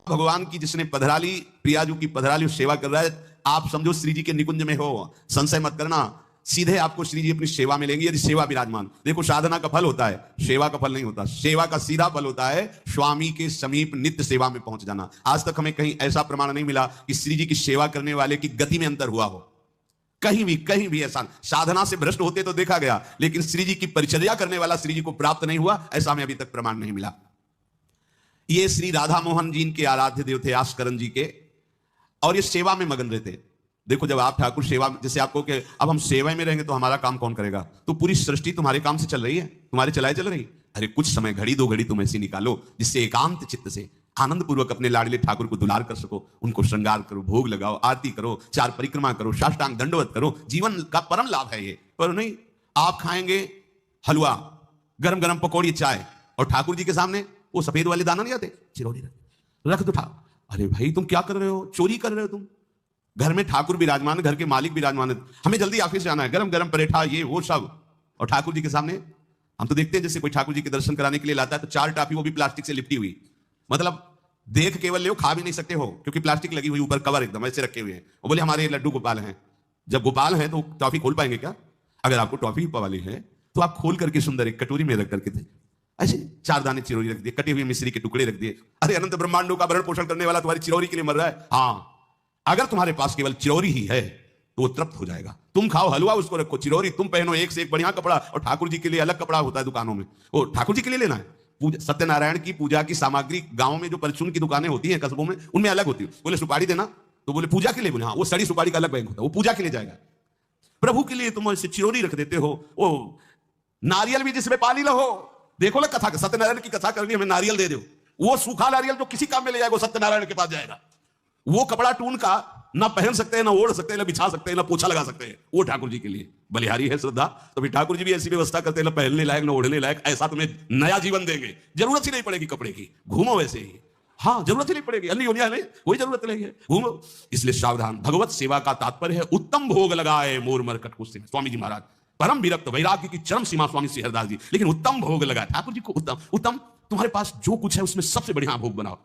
भगवान की जिसने पधराली, प्रियाजू की पधराली सेवा कर रहा है, आप समझो श्री जी के निकुंज में हो, संशय मत करना, सीधे आपको श्री जी अपनी सेवा में लेंगे यदि सेवा विराजमान। देखो साधना का फल होता है, सेवा का फल नहीं होता। सेवा का सीधा फल होता है स्वामी के समीप नित्य सेवा में पहुंच जाना। आज तक हमें कहीं ऐसा प्रमाण नहीं मिला कि श्री जी की सेवा करने वाले की गति में अंतर हुआ हो, कहीं भी ऐसा। साधना से भ्रष्ट होते तो देखा गया, लेकिन श्री जी की परिचर्या करने वाला श्री जी को प्राप्त नहीं हुआ, ऐसा हमें अभी तक प्रमाण नहीं मिला। ये श्री राधा मोहन जी के आराध्य देव थे, आस्करन जी के, और ये सेवा में मगन रहते। देखो जब आप ठाकुर सेवा, जैसे आपको कि अब हम सेवा में रहेंगे तो हमारा काम कौन करेगा, तो पूरी सृष्टि तुम्हारे काम से चल रही है, तुम्हारे चलाए चल रही। अरे कुछ समय, घड़ी दो घड़ी तुम ऐसी निकालो जिससे एकांत चित्त से आनंद पूर्वक अपने लाडले ठाकुर को दुलार कर सको। उनको श्रृंगार करो, भोग लगाओ, आरती करो, चार परिक्रमा करो, साष्टांग दंडवत करो। जीवन का परम लाभ है ये। पर नहीं, आप खाएंगे हलवा, गरम गरम पकौड़ी, चाय, और ठाकुर जी के सामने वो सफेद वाले दाना नहीं आते, चिरौरी रख दो ठाकुर। अरे भाई तुम क्या कर रहे हो, चोरी कर रहे हो तुम। घर में ठाकुर विराजमान, घर के मालिक विराजमान है, हमें जल्दी ऑफिस जाना है, गरम गरम परेठा ये वो सब, और ठाकुर जी के सामने हम तो देखते हैं जैसे कोई ठाकुर जी के दर्शन कराने के लिए लाता है तो चार टाफी, वो भी प्लास्टिक से लिपटी हुई। मतलब देख केवल ले, खा भी नहीं सकते हो क्योंकि प्लास्टिक लगी हुई, ऊपर कवर एकदम ऐसे रखे हुए हैं। वो बोले हमारे लड्डू गोपाल हैं। जब गोपाल हैं तो टॉफी खोल पाएंगे क्या? अगर आपको टॉफी वाली है तो आप खोल करके सुंदर एक कटोरी में रख करके थे, ऐसे चार दाने चिरौरी रख दिए, कटे हुए मिश्री के टुकड़े रख दिए। अरे अनंत ब्रह्मांडों का भरण पोषण करने वाला तुम्हारी चिरौरी के लिए मर रहा है। हाँ, अगर तुम्हारे पास केवल चिरौरी ही है तो वो तृप्त हो जाएगा। तुम खाओ हलवा, उसको रखो, चिरौरी तुम पहनो एक से एक बढ़िया कपड़ा, और ठाकुर जी के लिए अलग कपड़ा होता है दुकानों में, वो ठाकुर जी के लिए लेना है। पूजा, सत्यनारायण की पूजा की सामग्री गांव में जो परचून की दुकानें होती हैं कस्बों में, उनमें अलग होती है। बोले सुपारी देना, तो बोले पूजा के लिए, बोले हाँ, वो सड़ी सुपारी का अलग बैंक होता है, वो पूजा के लिए जाएगा। प्रभु के लिए तुम ऐसे चिरौरी रख देते हो। वो नारियल भी जिसमें पानी लो, देखो ना कथा, सत्यनारायण की कथा करनी, हमें नारियल दे दो, वो सूखा नारियल जो किसी काम में ले जाएगा वो सत्यनारायण के पास जाएगा। वो कपड़ा टून का ना पहन सकते हैं, ना ओढ़ सकते हैं, ना बिछा सकते हैं, ना पोछा लगा सकते हैं, वो ठाकुर जी के लिए बलिहारी है श्रद्धा। तो भी ठाकुर जी भी ऐसी व्यवस्था करते हैं, ना पहनने लायक ना ओढ़ने लायक, ऐसा तुम्हें नया जीवन देंगे, जरूरत ही नहीं पड़ेगी कपड़े की, घूमो वैसे ही। हाँ, जरूरत ही नहीं पड़ेगी, अन्य होनिया नहीं, कोई जरूरत नहीं है, घूमो। इसलिए सावधान। भगवत सेवा का तात्पर्य है उत्तम भोग लगाए मोर मरकट कुछ। स्वामी जी महाराज परम विरक्त, वैराग्य की चरम सीमा स्वामी श्री हरदास जी, लेकिन उत्तम भोग लगाए ठाकुर जी को। उत्तम उत्तम, तुम्हारे पास जो कुछ है उसमें सबसे बढ़िया भोग बनाओ।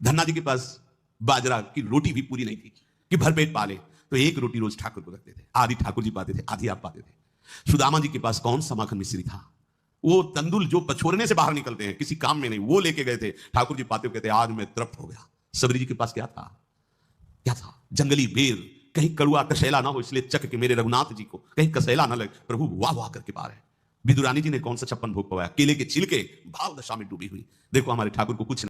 धन्ना जी के पास बाजरा की रोटी भी पूरी नहीं थी कि भरपेट पाले, तो एक रोटी रोज ठाकुर को रखते थे, आधी ठाकुर जी पाते थे, आधी आप पाते थे। सुदामा जी के पास कौन सा माखन मिश्री था, वो तंदुल जो पछोरने से बाहर निकलते हैं, किसी काम में नहीं, वो लेके गए थे। ठाकुर जी पाते कहते आज मैं तृप्त हो गया। सबरी जी के पास क्या था, क्या था? जंगली बेर, कहीं कड़ुआ कसैला ना हो, इसलिए चक के मेरे रघुनाथ जी को कहीं कसैला ना लगे। प्रभु वाह वाह करके पा रहे। विदुरानी जी ने कौन सा 56 भोग पवाया, केले के छिलके भाव दशा में डूबी हुई। देखो हमारे ठाकुर को कुछ